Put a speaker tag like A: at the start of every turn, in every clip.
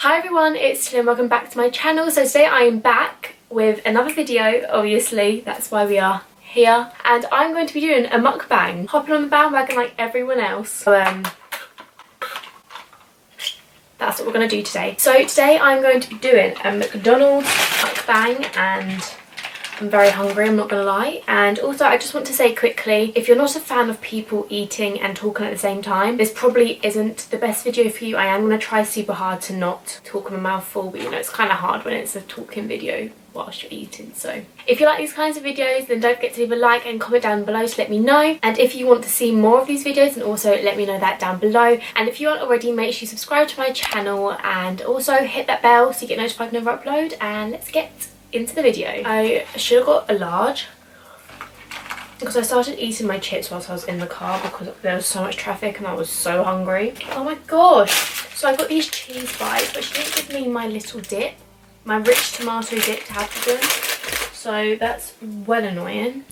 A: Hi everyone, it's Talia and welcome back to my channel. So today I am back with another video, obviously, that's why we are here. And I'm going to be doing a mukbang, hopping on the bandwagon like everyone else. So, that's what we're going to do today. So today I'm going to be doing a McDonald's mukbang and I'm very hungry, I'm not gonna lie. And also I just want to say quickly, if you're not a fan of people eating and talking at the same time, this probably isn't the best video for you. I am gonna try super hard to not talk with my mouth full, but you know, it's kind of hard when it's a talking video whilst you're eating. So if you like these kinds of videos, then don't forget to leave a like and comment down below to let me know. And if you want to see more of these videos, then also let me know that down below. And if you aren't already, make sure you subscribe to my channel and also hit that bell so you get notified whenever I upload. And let's get into the video. I should have got a large because I started eating my chips whilst I was in the car because there was so much traffic and I was so hungry. Oh my gosh. So I got these cheese bites, but she didn't give me my little dip, my rich tomato dip to have with them. So that's well annoying.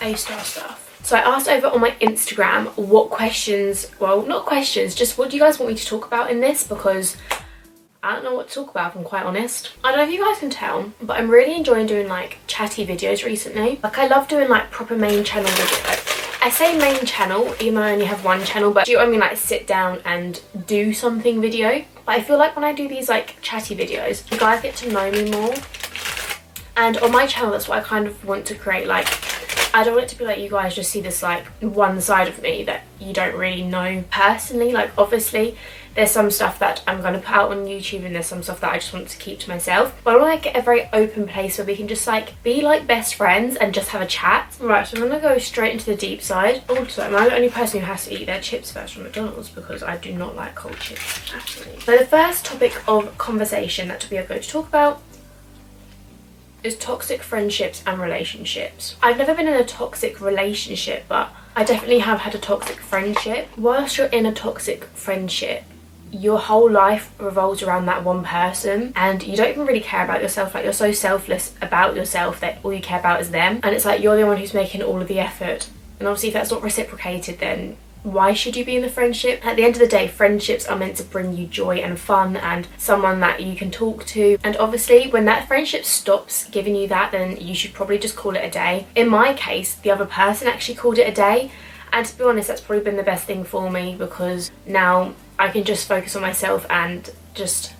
A: A-star stuff. So I asked over on my Instagram what questions, well not questions, just what do you guys want me to talk about in this, because I don't know what to talk about if I'm quite honest. I don't know if you guys can tell, but I'm really enjoying doing like chatty videos recently. Like I love doing like proper main channel videos. I say main channel even though I only have one channel, but do you know what I mean, like sit down and do something video. But I feel like when I do these like chatty videos, you guys get to know me more. And on my channel that's what I kind of want to create. Like I don't want it to be like you guys just see this like one side of me that you don't really know personally. Like obviously there's some stuff that I'm going to put out on YouTube and there's some stuff that I just want to keep to myself. But I want to like, get a very open place where we can just like be like best friends and just have a chat. Right, so I'm going to go straight into the deep side. Also, am I the only person who has to eat their chips first from McDonald's because I do not like cold chips actually. So the first topic of conversation that we are going to talk about is toxic friendships and relationships. I've never been in a toxic relationship, but I definitely have had a toxic friendship. Whilst you're in a toxic friendship, your whole life revolves around that one person and you don't even really care about yourself. Like you're so selfless about yourself that all you care about is them, and it's like you're the one who's making all of the effort. And obviously if that's not reciprocated, then why should you be in the friendship? At the end of the day, friendships are meant to bring you joy and fun and someone that you can talk to. And obviously when that friendship stops giving you that, then you should probably just call it a day. In my case, the other person actually called it a day, and to be honest that's probably been the best thing for me because now I can just focus on myself and just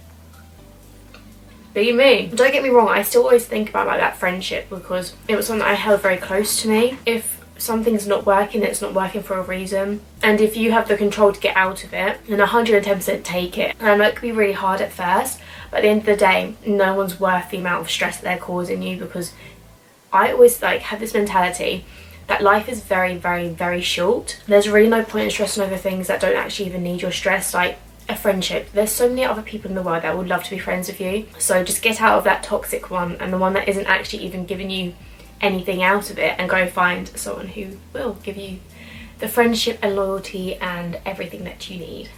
A: be me. Don't get me wrong, I still always think about like that friendship because it was something that I held very close to me. If something's not working, it's not working for a reason, and if you have the control to get out of it, then 110% take it. And I know it can be really hard at first, but at the end of the day no one's worth the amount of stress that they're causing you, because I always like have this mentality that life is very very short. There's really no point in stressing over things that don't actually even need your stress. Like a friendship, there's so many other people in the world that would love to be friends with you, so just get out of that toxic one and the one that isn't actually even giving you anything out of it, and go find someone who will give you the friendship and loyalty and everything that you need.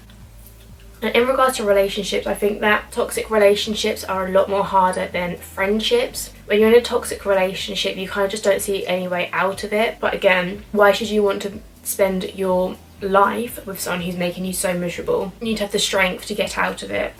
A: And in regards to relationships, I think that toxic relationships are a lot more harder than friendships. When you're in a toxic relationship, you kind of just don't see any way out of it. But again, why should you want to spend your life with someone who's making you so miserable? You need to have the strength to get out of it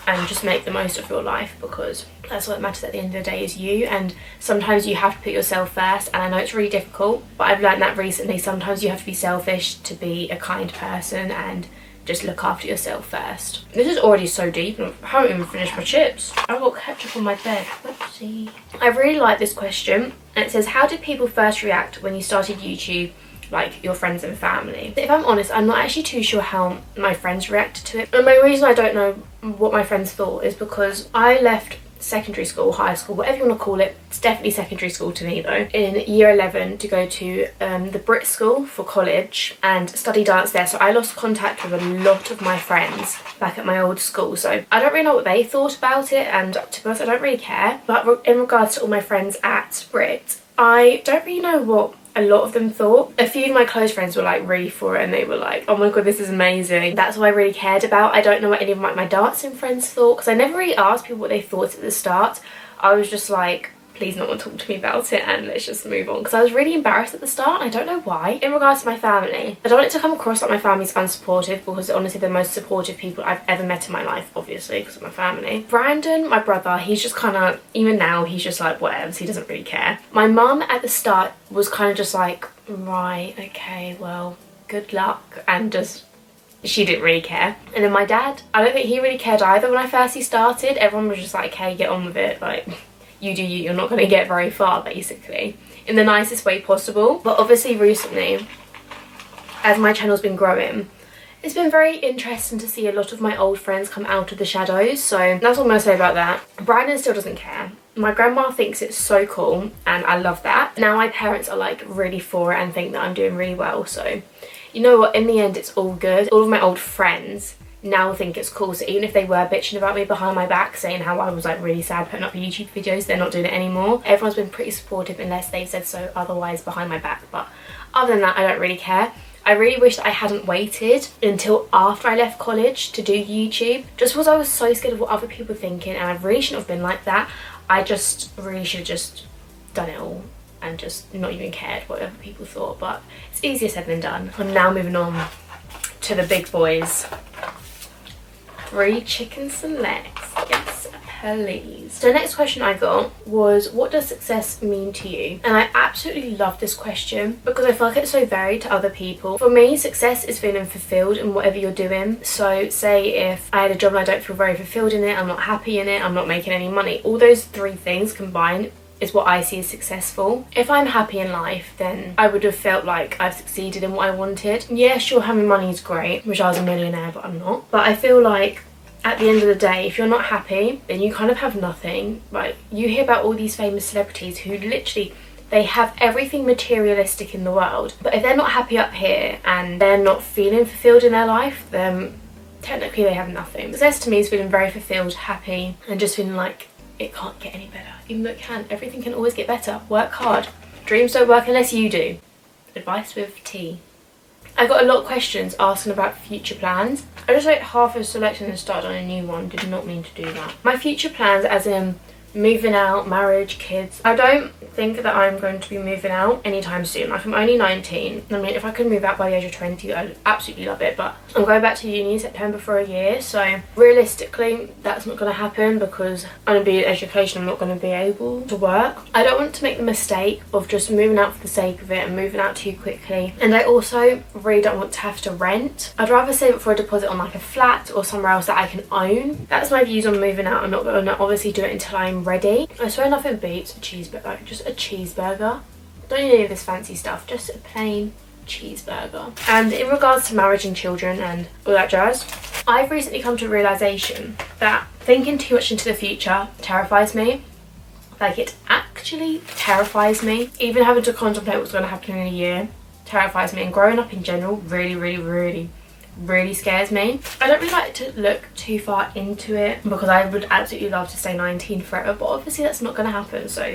A: and just make the most of your life, because that's what matters at the end of the day is you. And sometimes you have to put yourself first, and I know it's really difficult, but I've learned that recently. Sometimes you have to be selfish to be a kind person and just look after yourself first. This is already so deep and I haven't even finished my chips. I've got ketchup on my bed. Whoopsie. I really like this question, and it says, how did people first react when you started YouTube, like your friends and family? If I'm honest, I'm not actually too sure how my friends reacted to it. And my reason I don't know what my friends thought is because I left secondary school, high school, whatever you want to call it. It's definitely secondary school to me though, in year 11 to go to the Brit school for college and study dance there. So I lost contact with a lot of my friends back at my old school, so I don't really know what they thought about it, and to be honest I don't really care. But in regards to all my friends at Brit, I don't really know what a lot of them thought. A few of my close friends were like really for it, and they were like, oh my god, this is amazing. That's what I really cared about. I don't know what any of my dancing friends thought, because I never really asked people what they thought at the start. I was just like, please no one talk to me about it and let's just move on, because I was really embarrassed at the start and I don't know why. In regards to my family, I don't want it to come across like my family's unsupportive, because honestly they're the most supportive people I've ever met in my life, obviously because of my family. Brandon, my brother, he's just kind of, even now he's just like whatever, so he doesn't really care. My mum at the start was kind of just like, right, okay, well, good luck, and just, she didn't really care. And then my dad, I don't think he really cared either when I first started. Everyone was just like, okay, get on with it, like, you do you, you're not going to get very far, basically, in the nicest way possible. But obviously recently, as my channel's been growing, it's been very interesting to see a lot of my old friends come out of the shadows, so that's what I'm going to say about that. Brandon still doesn't care. My grandma thinks it's so cool and I love that. Now my parents are like really for it and think that I'm doing really well, so you know what, in the end it's all good. All of my old friends now think it's cool, so even if they were bitching about me behind my back saying how I was like really sad putting up YouTube videos, they're not doing it anymore. Everyone's been pretty supportive unless they've said so otherwise behind my back, but other than that I don't really care. I really wish that I hadn't waited until after I left college to do YouTube, just because I was so scared of what other people were thinking, and I really shouldn't have been like that. I just really should have just done it all and just not even cared what other people thought, but it's easier said than done. I'm now moving on to the big boys. 3 chicken selects, yes please. So the next question I got was, what does success mean to you? And I absolutely love this question because I feel like it's so varied to other people. For me, success is feeling fulfilled in whatever you're doing. So say if I had a job and I don't feel very fulfilled in it, I'm not happy in it, I'm not making any money, all those 3 things combined is what I see as successful. If I'm happy in life, then I would have felt like I've succeeded in what I wanted. Yeah, sure, having money is great, wish I was a millionaire, but I'm not. But I feel like at the end of the day, if you're not happy, then you kind of have nothing. Like, you hear about all these famous celebrities who literally, they have everything materialistic in the world, but if they're not happy up here and they're not feeling fulfilled in their life, then technically they have nothing. Success to me is feeling very fulfilled, happy, and just feeling like it can't get any better, even though it can. Everything can always get better. Work hard. Dreams don't work unless you do. Advice with tea. I got a lot of questions asking about future plans. I just wrote half a selection and started on a new one. Did not mean to do that. My future plans, as in moving out, marriage, kids. I don't think that I'm going to be moving out anytime soon. Like, I'm only 19. I mean, if I could move out by the age of 20, I'd absolutely love it. But I'm going back to uni in September for a year. So realistically, that's not going to happen because I'm going to be in education. I'm not going to be able to work. I don't want to make the mistake of just moving out for the sake of it and moving out too quickly. And I also really don't want to have to rent. I'd rather save it for a deposit on like a flat or somewhere else that I can own. That's my views on moving out. I'm not going to obviously do it until I'm ready. I swear nothing beats a cheeseburger, like just a cheeseburger. Don't need any of this fancy stuff, just a plain cheeseburger. And in regards to marriage and children and all that jazz, I've recently come to a realisation that thinking too much into the future terrifies me. Like, it actually terrifies me. Even having to contemplate what's going to happen in a year terrifies me, and growing up in general really scares me. I don't really like to look too far into it because I would absolutely love to stay 19 forever, but obviously that's not going to happen, so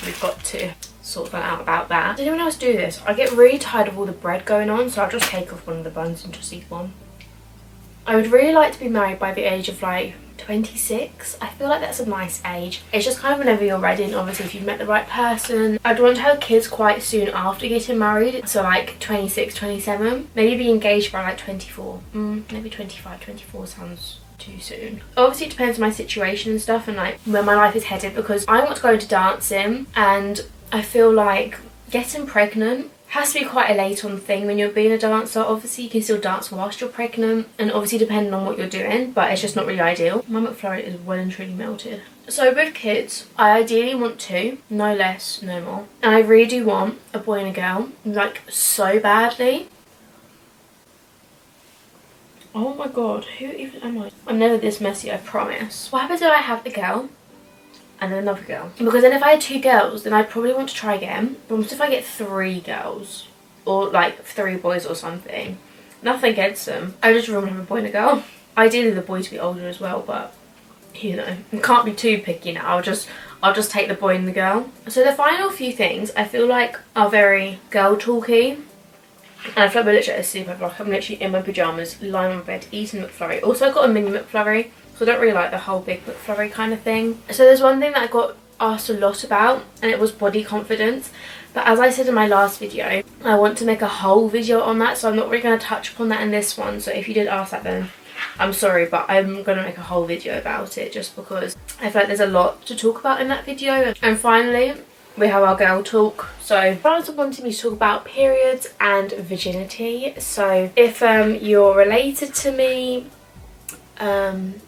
A: we've got to sort that out about that. Does anyone else do this? I get really tired of all the bread going on, so I'll just take off one of the buns and just eat one. I would really like to be married by the age of like 26. I feel like that's a nice age. It's just kind of whenever you're ready, and obviously if you've met the right person. I'd want to have kids quite soon after getting married, so like 26, 27. Maybe be engaged by like 24. Maybe 25, 24 sounds too soon. Obviously it depends on my situation and stuff and like where my life is headed, because I want to go into dancing, and I feel like getting pregnant has to be quite a late on thing when you're being a dancer. Obviously you can still dance whilst you're pregnant, and obviously depending on what you're doing, but it's just not really ideal. My McFlurry is well and truly melted. So with kids, I ideally want 2, no less, no more. And I really do want a boy and a girl, like so badly. Oh my god, who even am I? I'm never this messy, I promise. What happens if I have the girl and then another girl? Because then if I had 2 girls, then I'd probably want to try again. But what if I get 3 girls? Or like 3 boys or something? Nothing against them. I just want to have a boy and a girl. Ideally the boy to be older as well, but you know, you can't be too picky now. I'll just take the boy and the girl. So the final few things I feel like are very girl talky. And I feel like we're literally at a sleepover. Like, I'm literally in my pyjamas, lying on my bed, eating McFlurry. Also I got a mini McFlurry, so I don't really like the whole big McFlurry kind of thing. So there's one thing that I got asked a lot about, and it was body confidence. But as I said in my last video, I want to make a whole video on that, so I'm not really going to touch upon that in this one. So if you did ask that, then I'm sorry, but I'm going to make a whole video about it just because I feel like there's a lot to talk about in that video. And finally, we have our girl talk. So France wanted me to talk about periods and virginity. So if you're related to me,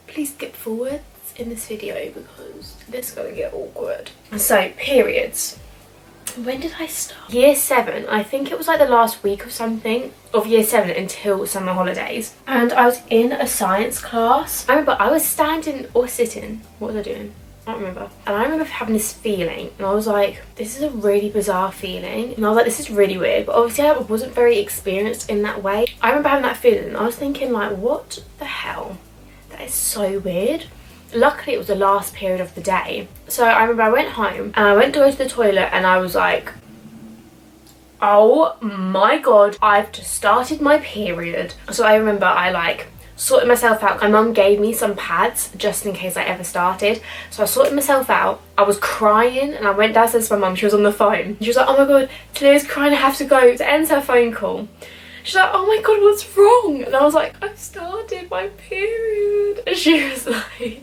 A: please skip forwards in this video because this is going to get awkward. So periods. When did I start? Year 7. I think it was like the last week of something of year 7 until summer holidays, and I was in a science class. I remember I was standing or sitting. What was I doing? I don't remember. And I remember having this feeling, and I was like, this is a really bizarre feeling, and I was like, this is really weird. But obviously I wasn't very experienced in that way. I remember having that feeling, and I was thinking like, what the hell? That is so weird. Luckily it was the last period of the day, so I remember I went home and I went to go to the toilet and I was like, oh my god, I've just started my period. So I remember I like sorted myself out. My mum gave me some pads just in case I ever started, so I sorted myself out. I was crying and I went downstairs to my mum. She was on the phone. She was like, oh my god, Talia's crying, I have to go. It ends her phone call. She's like, oh my god, what's wrong? And I was like, I've started my period. And she was like,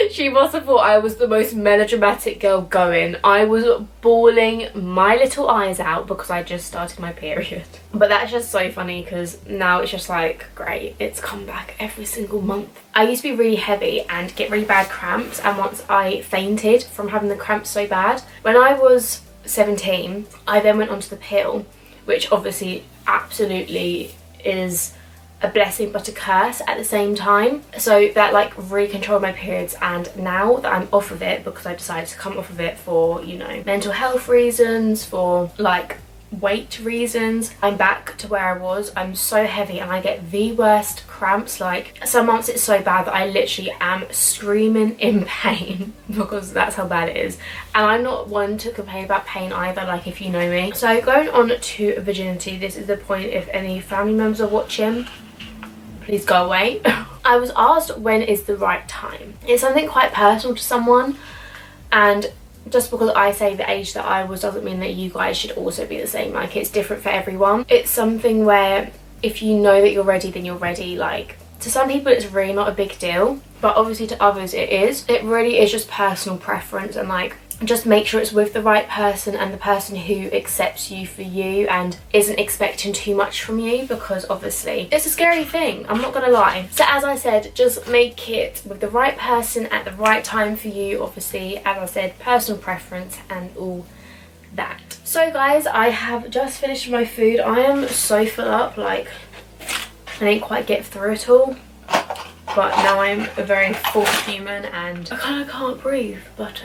A: she must have thought I was the most melodramatic girl going. I was bawling my little eyes out because I just started my period. But that's just so funny because now it's just like, great, it's come back every single month. I used to be really heavy and get really bad cramps, and once I fainted from having the cramps so bad. When I was 17, I then went onto the pill, which obviously absolutely is a blessing but a curse at the same time. So that like really controlled my periods, and now that I'm off of it, because I decided to come off of it for, you know, mental health reasons, for like weight reasons, I'm back to where I was. I'm so heavy and I get the worst cramps. Like some months it's so bad that I literally am screaming in pain because that's how bad it is. And I'm not one to complain about pain either, like if you know me. So going on to virginity, this is the point if any family members are watching, please go away. I was asked when is the right time. It's something quite personal to someone, and just because I say the age that I was doesn't mean that you guys should also be the same. Like, it's different for everyone. It's something where if you know that you're ready, then you're ready. Like, to some people it's really not a big deal, but obviously to others it is. It really is just personal preference, and like, just make sure it's with the right person and the person who accepts you for you and isn't expecting too much from you, because obviously it's a scary thing, I'm not gonna lie. So as I said, just make it with the right person at the right time for you. Obviously, as I said, personal preference and all that. So guys, I have just finished my food. I am so full up, like I didn't quite get through it all, but now I'm a very full human and I kind of can't breathe, but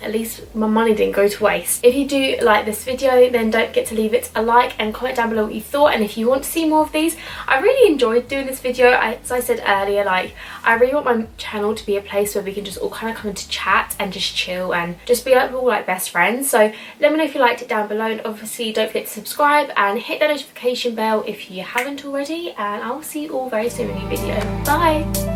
A: at least my money didn't go to waste. If you do like this video, then don't forget to leave it a like and comment down below what you thought. And if you want to see more of these, I really enjoyed doing this video. As I said earlier, like, I really want my channel to be a place where we can just all kind of come into chat and just chill and just be like, we're all like best friends. So let me know if you liked it down below, and obviously don't forget to subscribe and hit the notification bell if you haven't already, and I will see you all very soon in a new video. Bye.